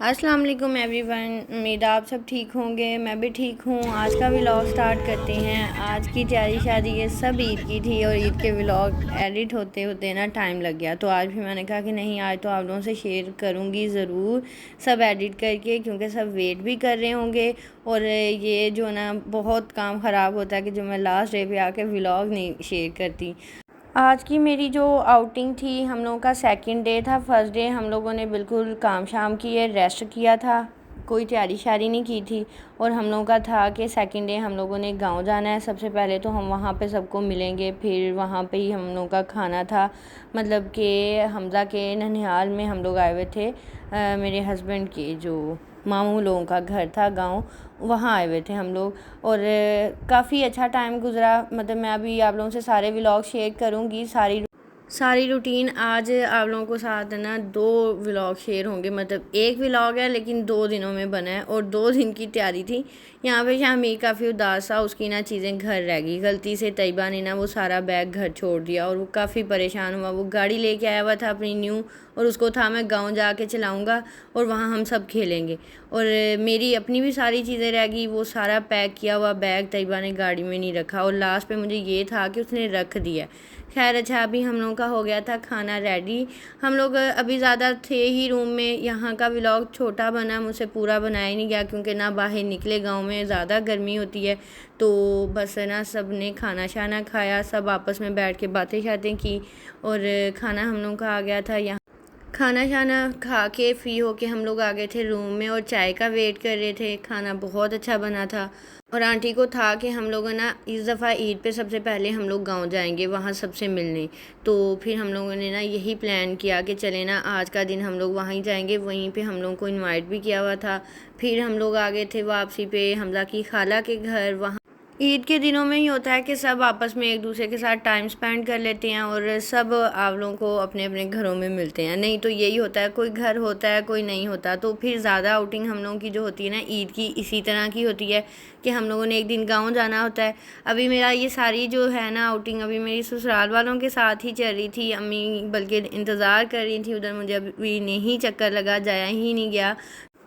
अस्सलाम वालेकुम एवरीवन। उम्मीद आप सब ठीक होंगे, मैं भी ठीक हूँ। आज का व्लॉग स्टार्ट करते हैं। आज की तैयारी शादी ये सब ईद की थी और ईद के व्लॉग एडिट होते होते ना टाइम लग गया, तो आज भी मैंने कहा कि नहीं, आज तो आप लोगों से शेयर करूँगी ज़रूर सब एडिट करके, क्योंकि सब वेट भी कर रहे होंगे। और ये जो ना बहुत काम ख़राब होता है कि जो मैं लास्ट डे पे आके व्लॉग नहीं शेयर करती। आज की मेरी जो आउटिंग थी, हम लोगों का सेकंड डे था। फर्स्ट डे हम लोगों ने बिल्कुल काम शाम किए, रेस्ट किया था, कोई तैयारी शारी नहीं की थी। और हम लोगों का था कि सेकंड डे हम लोगों ने गांव जाना है। सबसे पहले तो हम वहाँ पे सबको मिलेंगे, फिर वहाँ पे ही हम लोगों का खाना था। मतलब कि हमज़ा के ननिहाल में हम लोग आए हुए थे। मेरे हस्बैंड के जो मामू लोगों का घर था गांव, वहाँ आए हुए थे हम लोग। और काफ़ी अच्छा टाइम गुज़रा। मतलब मैं अभी आप लोगों से सारे व्लॉग शेयर करूँगी, सारी रूटीन आज आप लोगों को साथ ना 2 व्लॉग शेयर होंगे। मतलब एक व्लॉग है लेकिन 2 दिनों में बना है और 2 दिन की तैयारी थी। यहाँ पे शामी काफ़ी उदास था, उसकी ना चीज़ें घर रह गई। गलती से तैयबा ने ना वो सारा बैग घर छोड़ दिया और वो काफ़ी परेशान हुआ। वो गाड़ी लेके आया हुआ था अपनी न्यू, और उसको था मैं गाँव जाके चलाऊँगा और वहाँ हम सब खेलेंगे। और मेरी अपनी भी सारी चीज़ें रह गई। वो सारा पैक किया हुआ बैग तैयबा ने गाड़ी में नहीं रखा और लास्ट पे मुझे ये था कि उसने रख दिया। खैर अच्छा, अभी हम लोगों का हो गया था खाना रेडी। हम लोग अभी ज़्यादा थे ही रूम में। यहाँ का व्लॉग छोटा बना, मुझसे पूरा बनाया ही नहीं गया क्योंकि ना बाहर निकले, गांव में ज़्यादा गर्मी होती है। तो बस ना सब ने खाना शाना खाया, सब आपस में बैठ के बातें शातें की और खाना हम लोगों का आ गया था। यहाँ खाना शाना खा के फ्री होके हम लोग आ गए थे रूम में और चाय का वेट कर रहे थे। खाना बहुत अच्छा बना था और आंटी को था कि हम लोग ना इस दफ़ा ईद पे सबसे पहले हम लोग गांव जाएंगे वहाँ सबसे मिलने। तो फिर हम लोगों ने ना यही प्लान किया कि चले ना आज का दिन हम लोग वहीं जाएंगे। वहीं पे हम लोगों को इनवाइट भी किया हुआ था। फिर हम लोग आ गए थे वापसी पे हमज़ा की खाला के घर। वहाँ ईद के दिनों में ही होता है कि सब आपस में एक दूसरे के साथ टाइम स्पेंड कर लेते हैं और सब आप लोगों को अपने अपने घरों में मिलते हैं। नहीं तो यही होता है, कोई घर होता है कोई नहीं होता। तो फिर ज़्यादा आउटिंग हम लोगों की जो होती है ना ईद की, इसी तरह की होती है कि हम लोगों ने एक दिन गांव जाना होता है। अभी मेरा ये सारी जो है ना आउटिंग अभी मेरी ससुराल वालों के साथ ही चल रही थी। अम्मी बल्कि इंतज़ार कर रही थी उधर, मुझे अभी नहीं चक्कर लगा, जाया ही नहीं गया।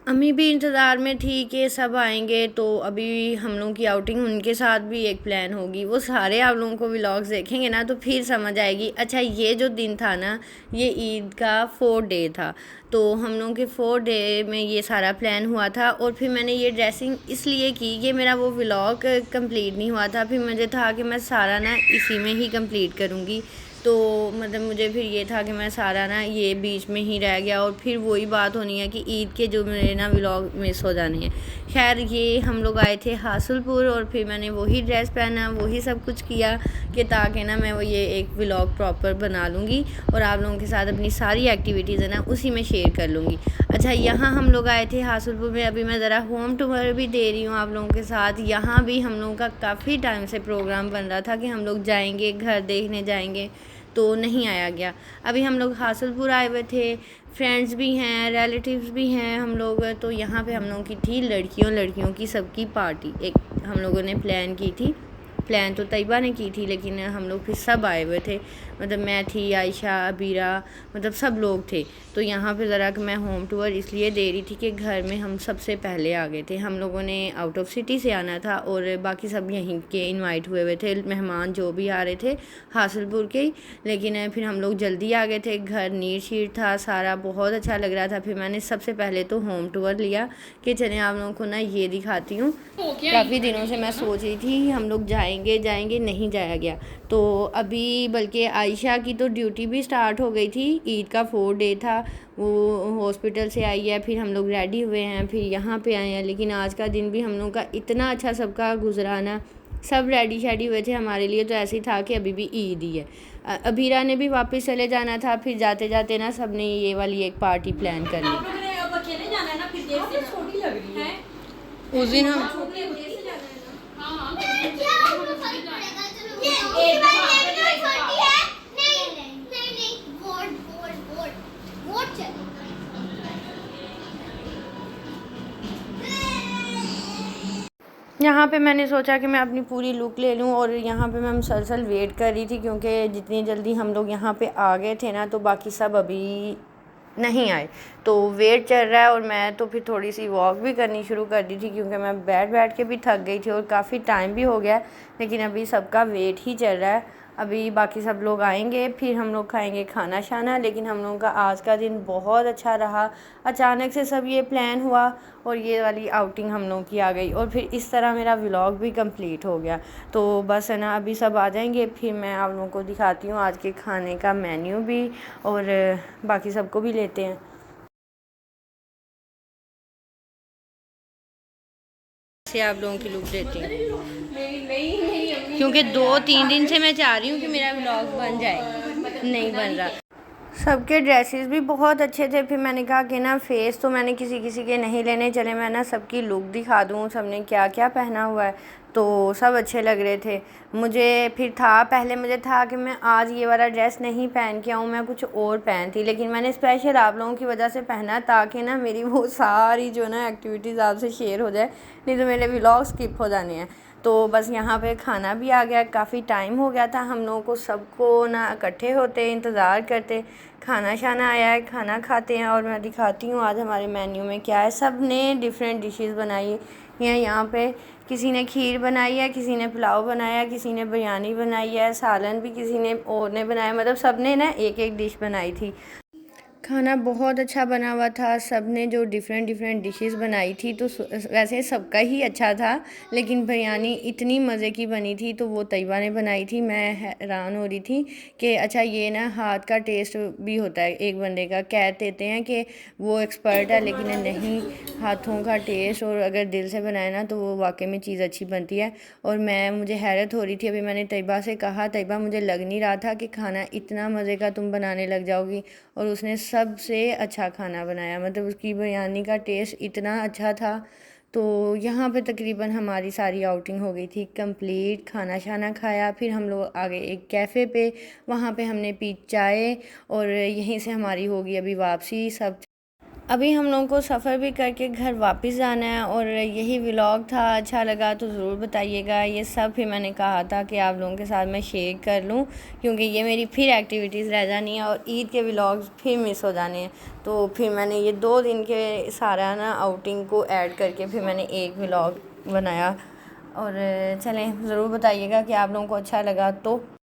अम्मी भी इंतज़ार में थी कि सब आएंगे, तो अभी हम लोगों की आउटिंग उनके साथ भी एक प्लान होगी। वो सारे आप लोगों को व्लॉग्स देखेंगे ना तो फिर समझ आएगी। अच्छा, ये जो दिन था ना, ये ईद का 4th डे था। तो हम लोगों के 4th डे में ये सारा प्लान हुआ था। और फिर मैंने ये ड्रेसिंग इसलिए की, ये मेरा वो व्लॉग कंप्लीट नहीं हुआ था। फिर मुझे था कि मैं सारा ना इसी में ही कंप्लीट करूँगी। तो मतलब मुझे फिर ये था कि मैं सारा ना ये बीच में ही रह गया और फिर वही बात होनी है कि ईद के जो मेरे ना व्लॉग मिस हो जाने हैं। खैर ये हम लोग आए थे हासुलपुर और फिर मैंने वही ड्रेस पहना, वही सब कुछ किया कि ताकि ना मैं वो ये एक व्लॉग प्रॉपर बना लूँगी और आप लोगों के साथ अपनी सारी एक्टिविटीज़ है ना उसी में शेयर कर लूँगी। अच्छा, यहाँ हम लोग आए थे हासुलपुर में। अभी मैं ज़रा होम टूर भी दे रही हूँ आप लोगों के साथ। यहाँ भी हम लोगों का काफ़ी टाइम से प्रोग्राम बन रहा था कि हम लोग जाएंगे, घर देखने जाएंगे, तो नहीं आया गया। अभी हम लोग हासुलपुर आए हुए थे, फ्रेंड्स भी हैं, रिलेटिव्स भी हैं हम लोग। तो यहाँ पे हम लोगों की थी लड़कियों की सबकी पार्टी। एक हम लोगों ने प्लान की थी। प्लान तो तैयबा ने की थी लेकिन हम लोग फिर सब आए हुए थे। मतलब मैं थी, आयशा, अबीरा, मतलब सब लोग थे। तो यहाँ पे ज़रा मैं होम टूर इसलिए दे रही थी कि घर में हम सबसे पहले आ गए थे। हम लोगों ने आउट ऑफ सिटी से आना था और बाकी सब यहीं के इनवाइट हुए हुए थे, मेहमान जो भी आ रहे थे हासुलपुर के ही। लेकिन फिर हम लोग जल्दी आ गए थे। घर नीट शीट था सारा, बहुत अच्छा लग रहा था। फिर मैंने सबसे पहले तो होम टूर लिया कि चले आप लोगों को ना ये दिखाती हूँ। काफ़ी दिनों से मैं सोच रही थी हम लोग जाएंगे, नहीं जाया गया। तो अभी बल्कि आयशा की तो ड्यूटी भी स्टार्ट हो गई थी। ईद का 4th डे था, वो हॉस्पिटल से आई है। फिर हम लोग रेडी हुए हैं, फिर यहाँ पे आए हैं। लेकिन आज का दिन भी हम लोग का इतना अच्छा सबका गुजरा ना, सब रेडी शेडी हुए थे हमारे लिए। तो ऐसे ही था कि अभी भी ईद ही है। अबीरा ने भी वापस चले जाना था। फिर जाते जाते ना सब ने ये वाली एक पार्टी प्लान कर ली। उस दिन हम यहाँ पे मैंने सोचा कि मैं अपनी पूरी लुक ले लूँ और यहाँ पे मैं मुसलसल वेट कर रही थी क्योंकि जितनी जल्दी हम लोग यहाँ पे आ गए थे ना तो बाकी सब अभी नहीं आए। तो वेट चल रहा है और मैं तो फिर थोड़ी सी वॉक भी करनी शुरू कर दी थी, क्योंकि मैं बैठ बैठ के भी थक गई थी और काफ़ी टाइम भी हो गया। लेकिन अभी सबका वेट ही चल रहा है। अभी बाकी सब लोग आएंगे, फिर हम लोग खाएंगे खाना शाना। लेकिन हम लोगों का आज का दिन बहुत अच्छा रहा। अचानक से सब ये प्लान हुआ और ये वाली आउटिंग हम लोगों की आ गई, और फिर इस तरह मेरा व्लॉग भी कंप्लीट हो गया। तो बस है ना, अभी सब आ जाएंगे, फिर मैं आप लोगों को दिखाती हूँ आज के खाने का मेन्यू भी, और बाकी सबको भी लेते हैं। से आप लोगों की लुक देती हूँ, क्योंकि 2-3 दिन से मैं चाह रही हूँ कि मेरा व्लॉग बन जाए, नहीं बन रहा। सबके ड्रेसेस भी बहुत अच्छे थे। फिर मैंने कहा कि ना फेस तो मैंने किसी किसी के नहीं लेने, चले मैं ना सबकी लुक दिखा दूँ सबने क्या क्या पहना हुआ है। तो सब अच्छे लग रहे थे। मुझे फिर था, पहले मुझे था कि मैं आज ये वाला ड्रेस नहीं पहन के आऊँ, मैं कुछ और पहनती, लेकिन मैंने स्पेशल आप लोगों की वजह से पहना ताकि ना मेरी वो सारी जो ना एक्टिविटीज़ आपसे शेयर हो जाए, नहीं तो मेरे व्लॉग स्किप हो जाने हैं। तो बस यहाँ पे खाना भी आ गया, काफ़ी टाइम हो गया था हम लोगों को सबको ना इकट्ठे होते इंतज़ार करते। खाना शाना आया है, खाना खाते हैं और मैं दिखाती हूँ आज हमारे मेन्यू में क्या है। सब ने डिफरेंट डिशेस बनाई हैं यहाँ पे। किसी ने खीर बनाई है, किसी ने पुलाव बनाया, किसी ने बिरयानी बनाई है, सालन भी किसी ने और ने बनाया, मतलब सब ने ना एक एक डिश बनाई थी। खाना बहुत अच्छा बना हुआ था। सब ने जो डिफरेंट डिफरेंट डिशेस बनाई थी, तो वैसे सबका ही अच्छा था, लेकिन बिरयानी इतनी मज़े की बनी थी तो वो तैयबा ने बनाई थी। मैं हैरान हो रही थी कि अच्छा ये ना हाथ का टेस्ट भी होता है एक बंदे का। कह देते हैं कि वो एक्सपर्ट है, लेकिन नहीं, हाथों का टेस्ट और अगर दिल से बनाए ना तो वो वाकई में चीज़ अच्छी बनती है। और मुझे हैरत हो रही थी, अभी मैंने तैयबा से कहा, तैयबा मुझे लग नहीं रहा था कि खाना इतना मज़े का तुम बनाने लग जाओगी, और उसने सबसे अच्छा खाना बनाया, मतलब उसकी बिरयानी का टेस्ट इतना अच्छा था। तो यहाँ पे तकरीबन हमारी सारी आउटिंग हो गई थी कंप्लीट। खाना शाना खाया, फिर हम लोग आ गए एक कैफ़े पे, वहाँ पे हमने पी चाय, और यहीं से हमारी होगी अभी वापसी। सब अभी हम लोगों को सफ़र भी करके घर वापस जाना है, और यही व्लॉग था। अच्छा लगा तो ज़रूर बताइएगा। ये सब फिर मैंने कहा था कि आप लोगों के साथ मैं शेयर कर लूँ, क्योंकि ये मेरी फिर एक्टिविटीज़ रह जानी है और ईद के व्लॉग्स फिर मिस हो जाने हैं। तो फिर मैंने ये 2 दिन के सारा ना आउटिंग को ऐड करके फिर मैंने एक व्लॉग बनाया। और चलें, ज़रूर बताइएगा कि आप लोगों को अच्छा लगा तो।